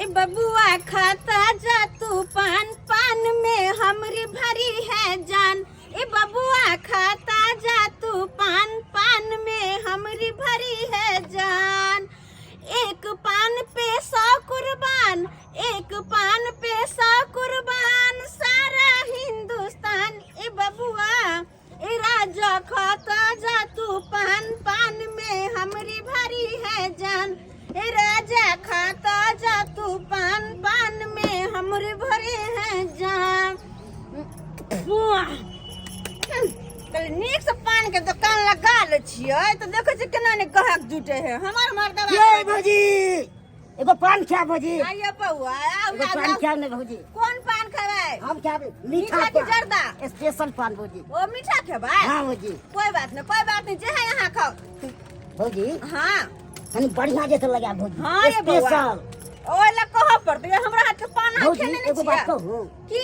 बबुआ खाता जा तू पान पान में हमरी भरी है जान। ए बबुआ खाता जा तू पान पान में हमरी भरी है जान। एक पान पे 100 कुर्बान, एक पान पे 100 कुर्बान सारा हिंदुस्तान। ए बबुआ ए राजा खाता जा तू पान पान में हमरी भरी है जान। ए राजा खाता जा तू पान पान में हमरी भरी है जान। नीक से पान के दुकान लगा ले छियै तो देखै छी केना ने ग्राहक जुटे है। हमार मर्दवा ये भौजी एगो पान खा भौजी। आइए बउआ एगो पान खा ने भौजी। कौन पान खेबै? हम खाबे मीठा की जर्दा? स्पेशल पान भौजी। ओ मीठा खेबै? हां भौजी। कोई बात नहीं जे है यहाँ खाओ भौजी। हां तनी बढ़िया जैसे लगा भौजी। हां ये बउआ ओए ला कह पड़ते हमरा हाथ के पान भौजी खेने नहीं एगो बात कहू की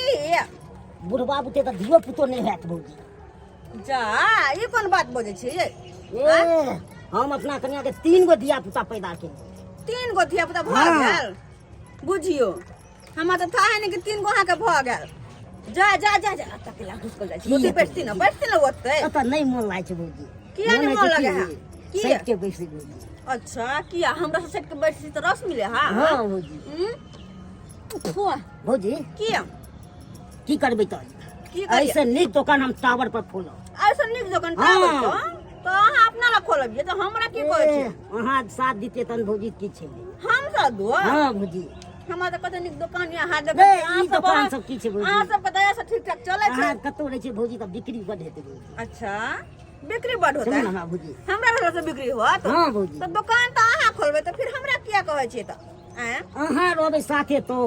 बुढ़वा बुते त धियो पुतो नहीं हैत भौजी। जा ये कौन बात बोले छी ये? ए हम अपना कन्या के 3 गो धिया पुता पैदा केलिए। 3 गो धिया पुता भ गेल बुझियो। हमरा त था है नहीं कि 3 गो अहाँ के भ गेल। जा जा जा जा तकला घुसकल जाय छी। ओते बैठती न ओते त नहीं मन लागे छै भौजी। किया नहीं मन लगे है? की सेट के बैसी भौजी। अच्छा किया हमरा से सेट के बैठी त रस मिले हां? हां भौजी। भौजी किया की करबै त की करिए? ऐसे नीक दुकान हम टावर पर खोलब। ऐसे नीक दुकान टावर पर तो अहाँ अपना ला खोलबिए तो हमरा की कहै छी? अहाँ साथ दिते तन भौजी की छै? हम सा दो हां भौजी। हमरा त कत नीक दुकान या हाथ बे ई दुकान सब की छै भौजी? अहाँ सब दया से ठीक ठाक चले छै। अहाँ कतौ रहै छै भौजी त बिक्री बड हेतै भौजी। अच्छा बिक्री बड होता है सुन ना भौजी। हमरा घर से बिक्री होत? हां भौजी। तो दुकान तो अहाँ खोलबे तो फिर हमरा किया कहै छी त? अहाँ रहबै साथे तो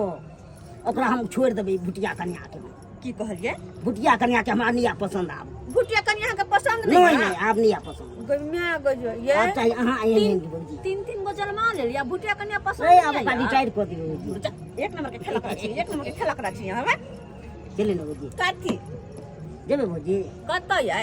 ओकरा हम छोड़ देबै भुटिया कन्या के। की कहलिए? भुटिया कन्या के हमरा निया पसंद आब। भुटिया कन्या के पसंद नहीं नहीं नहीं आब निया पसंद। गम्या गजो ये अब चाहिए अहाँ आइए भौजी। 3 गो जलमा ले लिया भुटिया कन्या पसंद ए अब नहीं का है। रिटायर कर दियो भौजी। एक नंबर के खेला करा छी, एक नंबर के खेला करा छी हमें। चले न भौजी। काथी जेबे भौजी। कत है?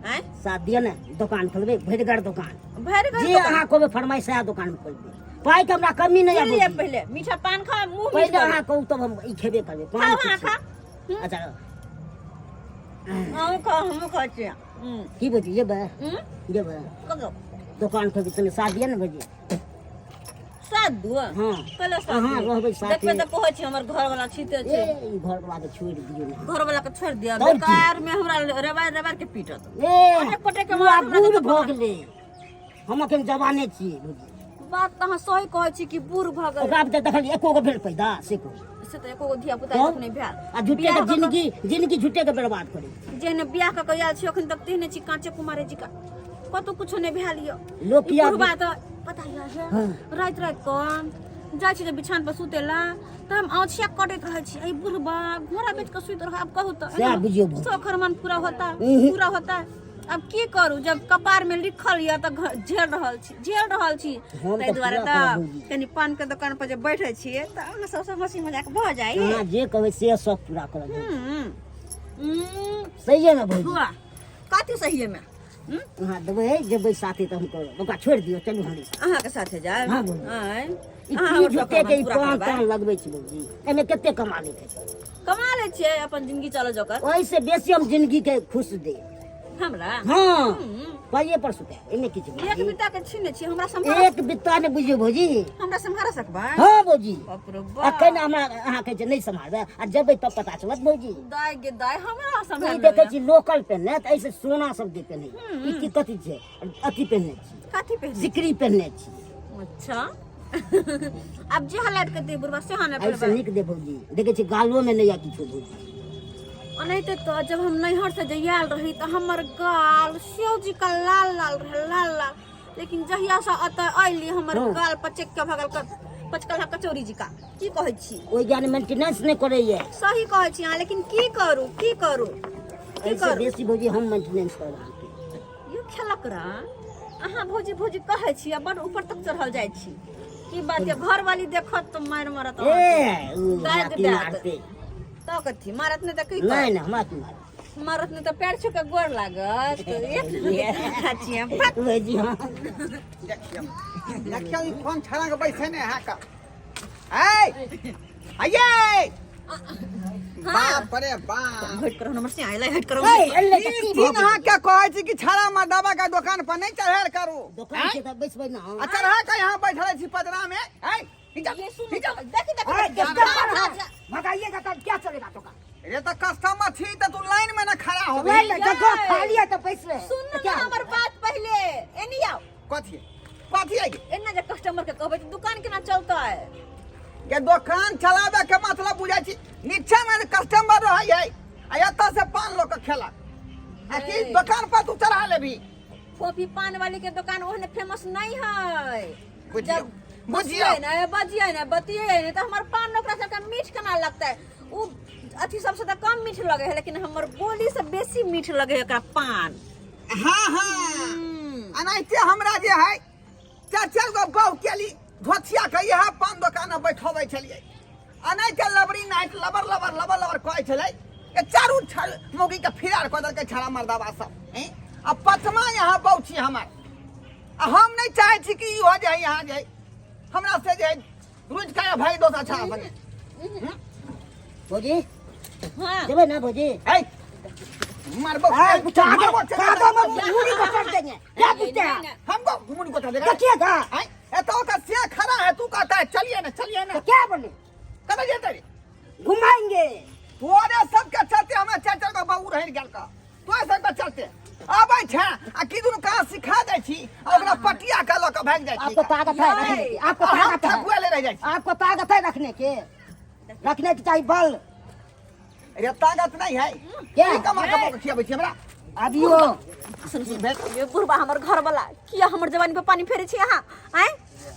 हैं साथ दिया ना दुकान खोलबे भरिगर दुकान। भर गए जे अहाँ कहबे फरमाइश है दुकान खोल दे। पाई के हमरा कमी नहीं ले है। पहले मीठा पान खा मुंह में पहले अहाँ कहू तब हम ई खेबे करबे। खा खा अच्छा हम खा छी। की भौजी जेबे? जेबे कगो दुकान खोलबे तने साथ दिया ना भौजी। साथ दो हां पहले अहाँ रहबै साथे। देखबे त कहै छी हमर घर वाला छीते ए छै। ई घर वाला के छोड़ दियो ना। घर वाला के छोड़ दिया तब की? बेकार में हमरा रबार के पीटत। ए पटे के बुआ मार बूढ़ भ गेलै। हम अखन जवाने छियै भौजी। बात त अहाँ सही कहै छी कि बूढ़ भ गेल ओकरा पे देखलिए एको गो भेल पैदा से को। से त एको गो धिया पुता तब? नहीं भेल। आ झूठे के जिंदगी झूठे के बर्बाद करे। जेने बियाह क कइल छी अखन तक तेहने छी कांचे कुमारे जी का कतो कुछ नहीं भेल यो। लोग किया बुढ़बा त पता है रात रात कौन जाइ छी बिछान पर सुतेला त हम औछिया कटैत रहै छी। ए बुढ़बा घोड़ा बेच के सुत रह अब कहू त से बुझियो भौजी। सोखर मन पूरा होता अब की करू जब कपार में लिखल या त झेल रहल छी हम तै त द्वारे पूरा त भौजी। कनी पान के दुकान पर जब बैठे छिए त हम सब हंसी मजाक भ जाई। अहाँ जे कहबै से सब पूरा करब। सही है ना भौजी? हुआ काती सही में अहाँ देबै जेबै साथे त हम कहब ओकरा छोड़ दियो चलू हम अहाँ के साथे जाए। हां भौजी। आय ई की झूठे के ई पान तान लगबै छी भौजी। एमे कते कमा लै छै? कमा ले छिए अपन जिंदगी चलो जकर। ओइ से बेसी हम जिंदगी के खुश दे। हमरा हां पाइए पर सुते एमे किछ एक बिता के छीने छी हमरा संभाल एक बित्ता ने बुझियो भौजी। हमरा संभाल सकबा? हां भौजी। बाप रे बाप अखन हमरा अहाँ के जे नहीं संभालबे आ जबै तब पता चलत भौजी। दाई गे दाई हमरा ई संभाल देखे छी लोकल पहने त ऐसे सोना सब दे पहने। ई की कथि छै? अथि पहने छी काथी पहने? सिकरी पहने छी। अच्छा अब जे हालत के दे बुढ़वा से हाने ऐसे पड़बा। निक दे भौजी। देखे छी गालो में नहीं आ किछो भौजी। अनैते तो जब हम नैहर से जयाल रही त हमर गाल सेव जी का लाल लाल रहे लाल लाल। लेकिन जहिया से अत आइली हमर गाल पचक के भगल पचकल कचौरी जी का की कहै छी? ओइ ज्ञान मेंटेनेंस नहीं करे ये। सही कहै छी हां लेकिन की करू ऐसे बेसी भौजी हम मेंटेनेंस कर रहा हूं। यो खेलक रा अहाँ भौजी कहै छी आ बड़ ऊपर तक चढ़ल जाइ छी। की बात है घर वाली देखत तो मार मारत। ए दाग लाठी दाग मारते तो कथी मारत ने त की नहीं ना हमरा की मार। मारत ने त पैर छू के गोर लागत। एक खाची हम भौजी हां देखियो ई फोन छड़ा के बैठे ने हां का आइए बाप रे बाप हट करो नंबर से आइला हट करो क्या कहे छी कि छाड़ा मर्दावा का दुकान पर नहीं चढ़ेल करू दुकान के बेचबै ना अच्छा रहा का यहाँ बैठल छी पदरा में ये सुनो देखी भगाइएगा तब क्या चलेगा दुकान ये तो कस्टमर थी तो तू लाइन में ना खड़ा हो ले ले जगह खाली है तो पैसे सुन ना हमर बात पहले एनी आओ कथी आएगी एना जे कस्टमर के कहबै दुकान केना चलता है ये दुकान चलावे के मतलब बुझाई छी नीचे में कस्टमर रही है आ एत से 5 लोग के खेला आ कि दुकान पर तू चढ़ा लेबी कॉफी पान वाले के दुकान ओहने फेमस नहीं है बुझियो ना बजिए ना बतिए ना तो हमार पान ओकरा सबके मीठ केना लगता है उ अथी सबसे तो कम मीठ लगे है लेकिन हमर बोली से बेसी मीठ लगे है एकरा पान हाँ अनाइते हमरा जे है चार गो बाऊ केली धोथिया के यहाँ पान दुकान में बैठबै छलिए अनाइते लबरी नाइट लबर कहै छलै ए चारू मौगी के फिरार कदर के छड़ा मर्दावा सब अब पचमा यहाँ बाऊ छी हमर आ हम नहीं चाहे छी कि हो जाए यहाँ जाए हमरा से जे रोज का भाई दोसा छड़ा बने भौजी हां देबै ना भौजी ए मारबो मुड़ी को काट देंगे क्या पूछते हैं हमको मुड़ी को देगा देखिएगा ए तो का से खड़ा है तू कहता है चलिए ना तो क्या बोले कब जेते रे घुमाएंगे तोरे सब के चलते हमें चाचा का बाबू रह गेल का तो सब के चलते आबै छ आ किदुन कहां सिखा दै छी ओकरा पटिया के ल के भाग जाइ छी आपको ताकत है रखने की आपको ताकत है ठकुआ ले रह जाइ छी आपको ताकत है रखने की चाहिए बल रे ताकत नहीं है क्या कमा के खियाबै छी हमरा अभी वो सुन ये बुढ़बा हमर घर वाला किया हमर जवानी पे पानी फेरे छी अहाँ आय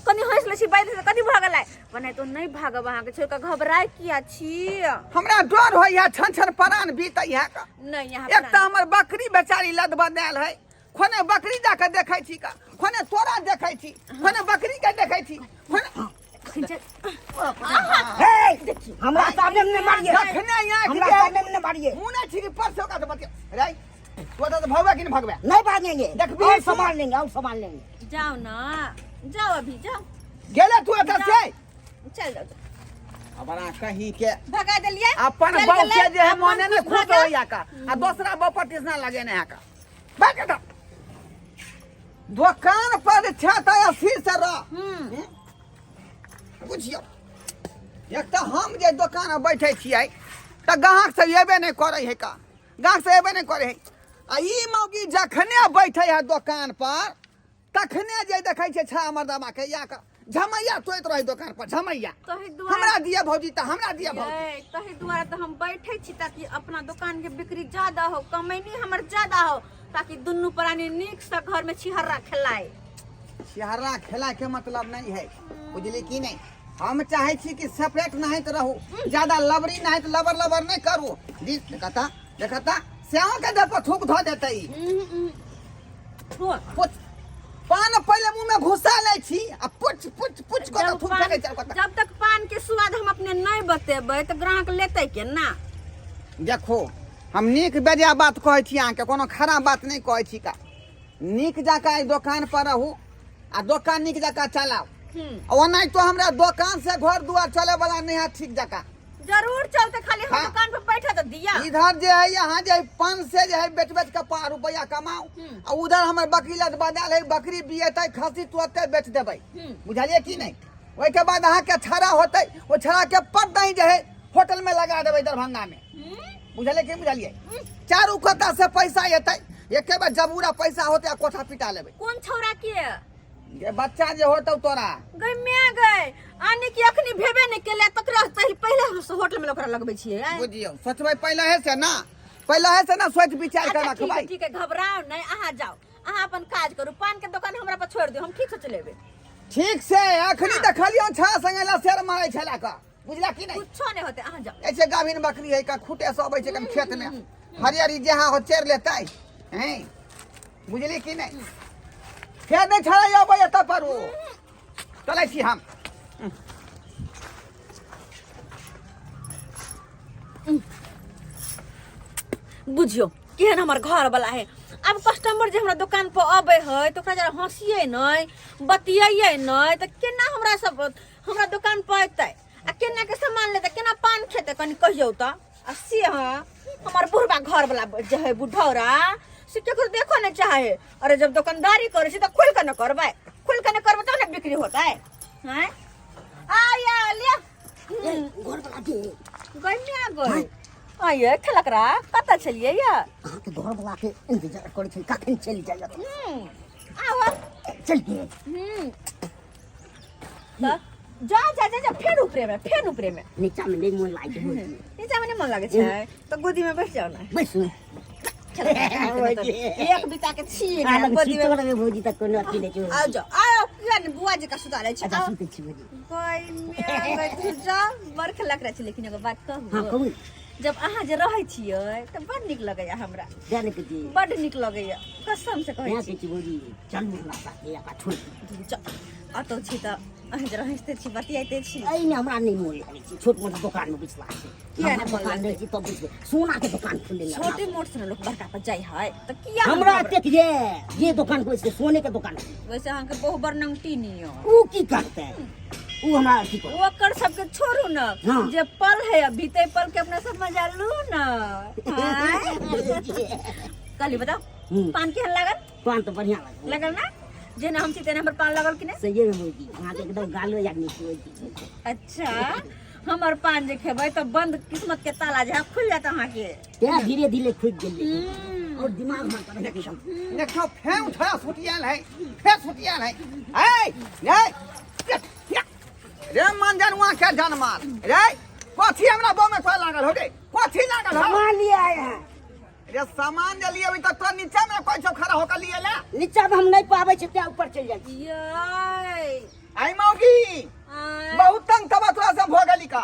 कनी हंस ले छी बाइल से कनी भागल है बने तो नहीं भागब अहाँ के छोड़ के घबराय किया छी हमरा डर होय है छन प्राण बीतै है का नहीं यहाँ एक त हमर बकरी बेचारी लद बदाल है खोने बकरी जाके देखै छी का खोने तोरा देखै छी खोने बकरी के देखै छी खोने हमरा सामने में मारिए रखने यहाँ हमरा सामने में मारिए मुने छी परसों का तो बतिया रे तो भगवा कि नहीं भगवा नहीं भागेंगे देखबी और संभाल लेंगे जाओ ना जाओ अभी जाओ गेले तू एत से चल जाओ अब कहीं के भगा देलिए अपन बाऊ के जे है मने ने खुद होया का आ दूसरा बापट ना लगे ने का भाग दो दुकान पर छाता फिर से रह बुझियो एक तो हम जे दुकान में बैठे छियै त ग्राहक से एबे नहीं करे है का ग्राहक से एबे नहीं करे है आ ई मौगी जखने बैठे है दुकान पर तखने जे देखै छै छा मर्दामा के या का झमैया तोइत रही दुकान पर झमैया हमरा दिया भौजी त हमरा दिया भौजी तही दुआरे तो हम बैठे छी ताकि अपना दुकान के बिक्री ज्यादा हो कमैनी हमर ज्यादा हो ताकि दुन्नू प्राणी नीक से घर में छिहर्रा खेलाए छिहर्रा खेला के मतलब नहीं है बुझली की नहीं हम चाहे छी कि सेपरेट नहीं तो रहू ज्यादा लबरी नहीं तो लबर नहीं करू देखता सेवा के दे पर थूक धो देते पान पहले मुंह में घुसा ले छी आ पुछ को थूक फेंके चल जब तक पान के स्वाद हम अपने नहीं बतेबै तो ग्राहक लेते के ना देखो हम नीक बेजा बात कहै छी अहाँ के कोनो खराब बात नहीं कहै छी का नीक जाका दुकान पर रहू आ दुकान नीक जाका चलाओ ओना तो हमरा दुकान से घर दुआर चले वाला नहीं है ठीक जका जरूर चलते खाली हम दुकान पे बैठे तो दिया इधर जे है यहाँ जे पान से जे है बेच के 5 रुपया कमाओ और उधर हमर बकरी लद बदाल है बकरी बियेतै खसी तुरते बेच देबै बुझलिए की नहीं ओइ के बाद अहाँ के छड़ा होतै ओ छड़ा के पट दही जे है होटल में लगा देबै दरभंगा में बुझलिए की बुझलिए चारू कोता से पैसा एतै एके बार जबूरा पैसा होतै कोठा पिटा लेबै कौन छौरा के ये बच्चा जे होतौ तोरा गई मैं गई आने की अखनी भेबे नहीं केले तकरा पहले होटल में ओकरा लगबै छियै बुझियो सोचबै पहले है से ना सोच विचार कर रखबै ठीक है घबराओ नहीं अहाँ जाओ अहाँ अपन काज करू पान के दुकान हमरा पर छोड़ दियो हम ठीक से चलेबे ठीक से अखनी देखलियो छा संगेला शेर मारै छला का बुझला की नहीं कुछो नहीं होते अहाँ जाओ ऐसे गाभिन बकरी है का खूटे से अबै छै कन खेत में हरियरी जहाँ हो चेर लेतै हैं बुझली की नहीं फेर नहीं छड़ा अबै एत पर चलै छी हम बुझियो केहन हमर घर वाला है अब कस्टमर जे हमरा दुकान पर अबे है तो ओकरा जरा हंसिए नहीं बतियाइए नहीं तो केना हमरा दुकान पर अतै आ केना के सामान लेते केना पान खेते कनी कहियो त आ से हां हमर बुढ़बा घर वाला जे है बुढ़ौरा से केकरो देखो न चाहे। अरे जब दुकानदारी करे छी त खुल के न करबै तब न बिक्री होता है हैं। आया ले घर वाला के गइया गई आये खलकरा कत चलिए या अहाँ के घर वाला के इंतजार करे छी कखन चली जाय आवा चल के जा जा जा जा फेर ऊपरे में नीचा में नहीं मन लागे नीचा में नहीं मन लागे छै तो गोदी में बैठ जाओ ना बस एक बिता के छी ना गोदी में भौजी तक कोनो अथी नहीं आओ जाओ आओ किया बुआ जी का सुधारे छी अच्छा सुते छी भौजी कोई मैं तू जा बरख लग रहा छै लेकिन एगो बात कहू हां कहू जब अहाँ जे रहै छियै त बड नीक लगैया हमरा जाने के जी बड नीक लगैया कसम से कहै यहाँ छी के भौजी चल हमरा साथ या का छोड़ अतो छी त अहाँ जे रहै छी बतियाइते छी ऐ ने हमरा नहीं मोल लागे छी छोट मोट दुकान में बिचला छै किया ने मोल लागे छी तब बुझबे सोना के दुकान खोले ले छोटे मोट से लोग बड़का पर जाय है त किया हमरा देख ये दुकान को इसके सोने के दुकान वैसे अहाँ के बहु बरनंगटी नहीं हो ऊ की करते ऊ हमरा की कर ओकर सबके छोड़ू न हाँ। जे पल है अभी ते पल के अपना सब मजा लू न कल बताओ पान केहन लागल पान तो बढ़िया लगे लगल ना जे ना हम छी तेने हमर पान लगल कि नहीं सही में भौजी वहां के एकदम गालो याद नहीं होई अच्छा हमर पान जे खेबै त बंद किस्मत के ताला जे खुल जात अहाँ के तेरा धीरे धीरे खुद गेल और दिमाग में कर देखो देखो फें उठा सुटियाल है ए रे मान जानवा के जान मार रे कथी हमरा बम में तो लागल हो गे कथी लागल हो सामान लिए आए हैं रे सामान जे लिए अभी तक तो नीचे में कोई छो खड़ा होकर लिए ले नीचा में हम नहीं पावे छै ते ऊपर चल जाय याय आई मौगी बहुत तंग तबा तोरा से भोगली का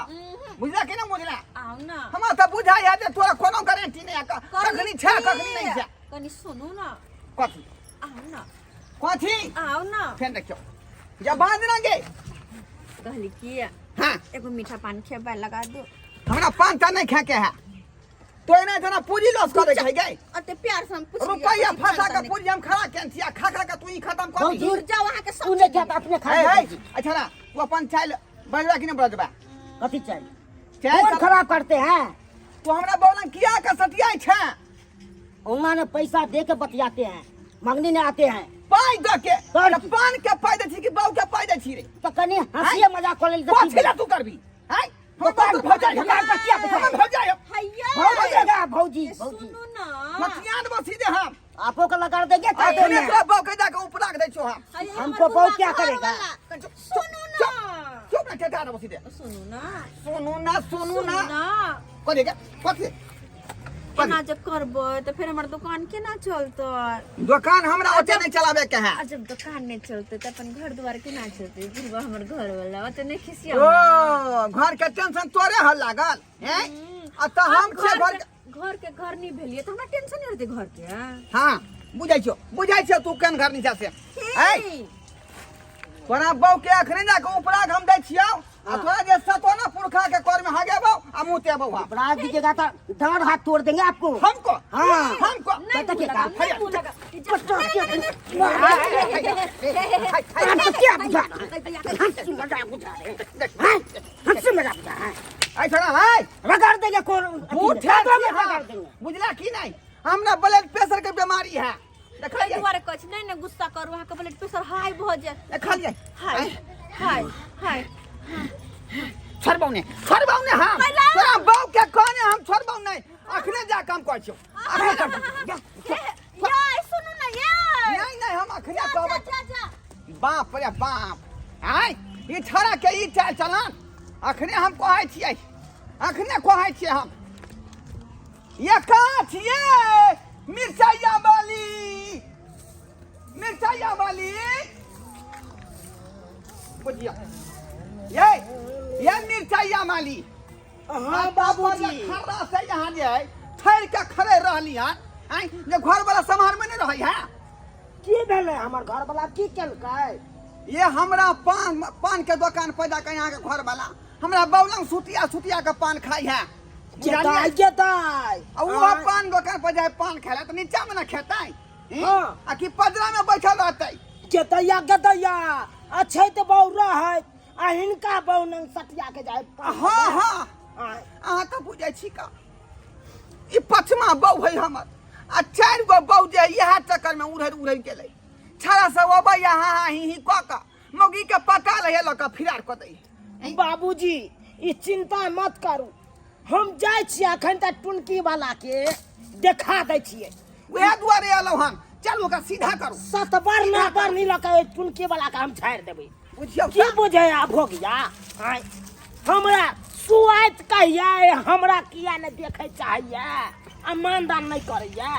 बुझला कि ना बुझला आओ ना हमरा त बुझाय है जे तोरा कोनो गारंटी नहीं है कखनी छै कखनी नहीं छै कनी सुनू ना कथी आओ ना कथी आओ ना फेन देखियो जब बांध ना गे कहली की हां एगो मीठा पान खेबा लगा दो हमरा पान ता नहीं खा के है तो इने जना पूरी लॉस करे है गे अते प्यार से हम पूछ रुपया फंसा के पूरी हम खड़ा कैंसिया खा खा के तू ही खत्म कर दी दूर जाओ वहां के सब तूने क्या अपने खा है अच्छा ना वो अपन चाय बजवा कि नहीं बजवा कथी चाहिए चाय कौन खराब करते हैं तो हमरा बोला किया का सटिया छै उन्होंने पैसा दे के बतियाते हैं मंगनी ने आते हैं पाई द के कर तो पान के पाई दे छी कि बाऊ के पाई दे छी रे तो कनी हंसी मजाक कर ले कथी ला तू करबी हैं हम तो भजाई हम भजाई हैया भौजी सुनो ना मतियान बसी दे हम आपको का लगा देंगे अपने तो बाऊ के जाके ऊपर रख दे छो हम हैया हमको बहुत क्या करेगा सुनो ना चुप ना ठेठा ना बसी दे सुनो ना कथी के कथी केना जब करबो तो फिर हमर दुकान केना चलतो दुकान हमरा ओते नहीं चलावे के है जब दुकान नहीं चलते तो अपन घर द्वार केना चलते बुढ़वा हमर घर वाला ओते नहीं खिसिया ओ घर के टेंशन तोरे हल लागल हैं आ त हम छे घर के घर नहीं भेलिए तो हमरा टेंशन नहीं रहते घर के हां बुझाइ छो तू केन घर नीचा से हैं तोरा बाऊ के अखने जाके ऊपरा हम दै छियौ आ तोरा जे सतोना पुरखा के कर में हागे बाऊ आ मुते बाऊ अपराध दीजिएगा तो दांत हाथ तोड़ देंगे आपको हमको हाँ हमको नहीं पता क्या लगा, नहीं मुँह लगा। क्या बुझा हंसी मजाक बुझा रहे हंसी मजाक बुझा है ऐसा ना है रगड़ देंगे कौन उठा रगड़ देंगे बुझला की नहीं हमरा ब्लड प्रेशर के बीमारी है देखा ताहि दुआरे कहै छी नहीं गुस्सा करू अहाँ के ब्लड प्रेशर हाई भ जाय देखा लिया हाय छोड़बाऊ ने हां तोरा बाऊ के कहने हम छोड़बाऊ नहीं अखने जा काम कर छौ याय सुनु ना याय नहीं हम अखने कहब जा बाप रे बाप आय ई छोरा के ई चाल चलन अखने हम कहै छियै हम ये का छियै मिर्चाइया वाली बुझिया ये मिर्चाइया वाली हाँ बाबूजी खरा से यहाँ जे है ठहर के खड़े रहली हन जे घर वाला समार में नहीं रही है की भेले हमर घर वाला की केलकै ये हमरा पान के दुकान पैदा कर यहाँ के घर वाला हमरा बौलंग सुतिया के पान खाई है जेताई वो पान दुकान पर जाए पान खेला तो नीचा में ना खेताई हाँ। आ कि पजरा में बैठल रहते जेतैया गदैया अच्छे तो बौरा है आ हिनका बहु नंग सटिया के जाए हाँ हाँ अहाँ तो बुझे छी का ई पचमा बहू है हमर आ 4 गो बहू जे यह चक्कर में उड़ै गेलै छड़ा सब अब यहाँ ही क का मौगी के पका रहे लक फिरार क दै बाबूजी ई चिंता मत करू हम जाय छी अखन तक टुनकी वाला के देखा दै छियै वह दुआरे अलौ हम चल ओकरा सीधा करू सतबर ना पर नहीं लका टुनकी वाला के हम छाड़ देबै बुझियो की बुझे आ भोगिया आय हमरा सुआत कहिया हमरा किया ने देखे चाहिए ईमानदार नहीं करैया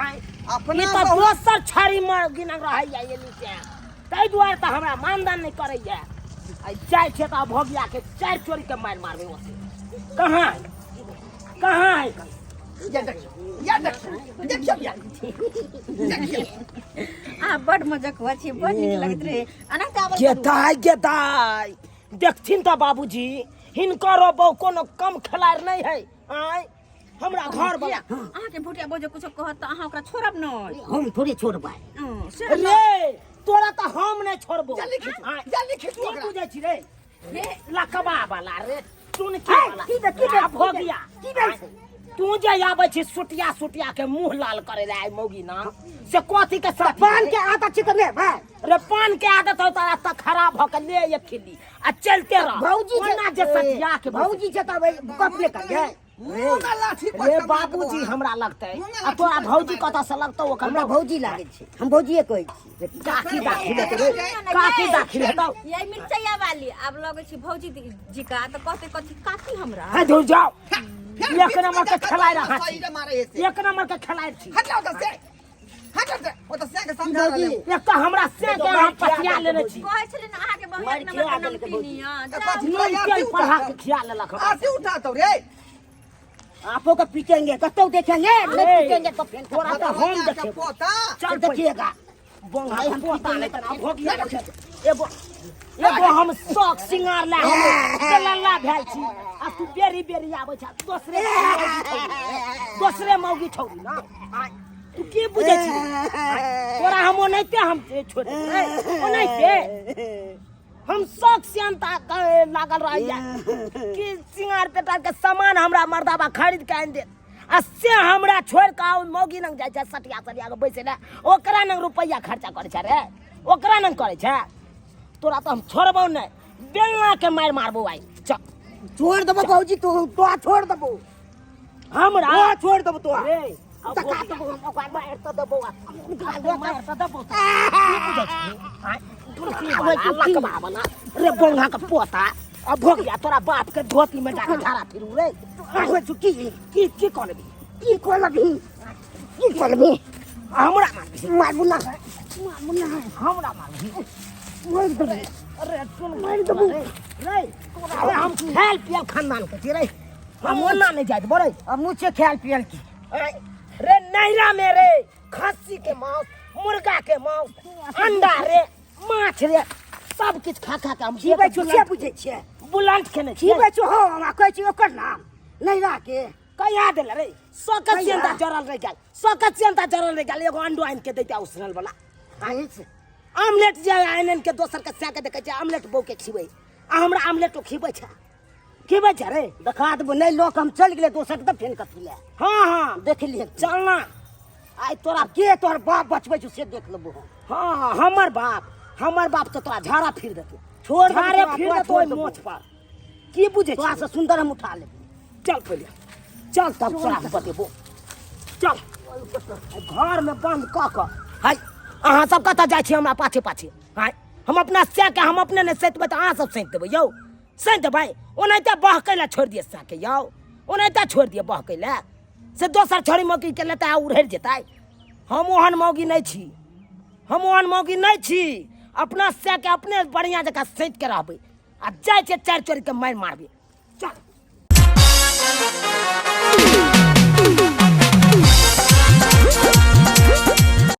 आय अपना तो दोसर छाड़ी मर गिना रहैया ये नीचे तै दुआरे त हमरा ईमानदार नहीं करैया आ जाय छै त भोगिया के 4 चोरी के मार मारबे ओसे कहां है या देखियो आ बड़ मजाक हुआ छी बड़ नीक लगत रहे अना गेदाई देखथिन त बाबूजी हिनकर बहु कोनो कम खिलाड़ नहीं है आय हमरा घर वाला अहाँ के भुटिया बोझे कुछ कहत त अहाँ ओकरा छोड़ब न हम थोड़ी छोड़बै से रे तोरा त हम नहीं छोड़बो जल्दी खींचू की बुझै छी रे रे लकबा वाला रे सुन के वाला की भोगिया तू जे आबै छी सुटिया के मुंह लाल करे रे मौगी ना से कथी के पान के आदत छी त ले भाई रे पान के आदत हो त खराब हो के ले एक खिली आ चलते रह भौजी ना जे सटिया के भौजी से त गप ले कर रे बाबूजी हमरा लगते आ तोरा भौजी कत से लगतो ओकर हमरा भौजी लागे छै हम भौजीए कहै छी काकी दाखिल रे काकी दाखिल हेतौ यही मिर्चैया वाली अब लगे छी भौजी जी का त कहते कथी काकी हमरा है दूर जाओ एक नंबर के खिलाड़ी रहा छी एक नंबर के खिलाड़ी छी हट ओ त से के समझा ले एक त हमरा से के हम पटिया लेने छी कहै छले न अहाँ के बहुत एक नंबर के नमकीनी नहीं के पढ़ा के खिया लेलक आसे उठा तो रे आपो को पीटेंगे कतो देखेंगे नहीं पीटेंगे तो फिर थोड़ा तो हम देखे पोता चल देखिएगा बोंगा हम पोता नहीं तना हो गया एगो हम शौक सिंगार ला हम चलला भेल छी आ तू बेरी आबै छ दूसरे मौगी छोड़ी ना तू की बुझै छी तोरा हम ओनैते हम छोड़ दे ओनैते हम शौक सियांता लागल रहिया कि सिंगार पेटा के सामान हमरा मर्दाबा खरीद के आनि दे आ से हमरा छोड़ के आउ मौगी नंग जाय छै सटिया के बैसे ले ओकरा नंग रुपैया खर्चा करे छै रे ओकरा नंग करे छै तोरा तो हम छोड़बो नहीं बेलना के मार मारबो आई चल छोड़ देबो भौजी तो छोड़ देबो हमरा छोड़ देबो तो रे तका तो हम ओकरा मार त देबो मार त देबो रे बोंगा का पोता अब भोग गया तोरा बाप के धोती में जाके झाड़ा फिरू रे आवे चुकी की करबी हमरा मारबू ना हमरा मारबी अरे सुन मार देबू रे अरे हम खेल पियल खानदान के छी रे हम ओना नहीं जात बोले अब मुझे खेल पियल की रे नैरा में रे खस्सी के मांस मुर्गा के मांस अंडा रे माछ रे सब किछ खा के हम जीबै छु से बुझै छियै बुलंट खेने छी जीबै छु हो हमरा कहै छी ओकर नाम नैरा के कहिया देल रे सकत सेंता जरल रह गेल एगो अंडो आइन के दैता उसनल वाला आइ से आमलेट जे आइन के दोसर के साके देखै छै आमलेट बौ के खिबै आ हमरा आमलेट खिबै छै रे देखा देबो नहीं लोक हम चल गेले दोसर के फेन कथि ले हां देख लिए चलना आइ तोरा के तोर बाप बचबै छु से देख लेबो हां हमर बाप तो तोरा झाड़ा फिर देतौ छोड़ झाड़े फिर देतौ ओइ मोछ पर की बुझे तोरा से सुंदर हम उठा ले चल पहिले चल तब तोरा बतेबो चल घर में बंद क हाय अहाँ सब कत जाइ छी हमरा पाछे हाय हम अपना से के हम अपने ने सैतबै त अहाँ सब सैत देबै यौ सैत देबै ओनाइते बहकै ला छोड़ दिए साके यौ ओनाइते छोड़ दिए बहकै ला से दोसर छोड़ी मौगी के लेता उड़ै जेतै हम ओहन मौगी नहीं छी अपना से के अपने बढ़िया जगह सैत के रहबै आ जाय छै 4 चोरी के मार मारबै चल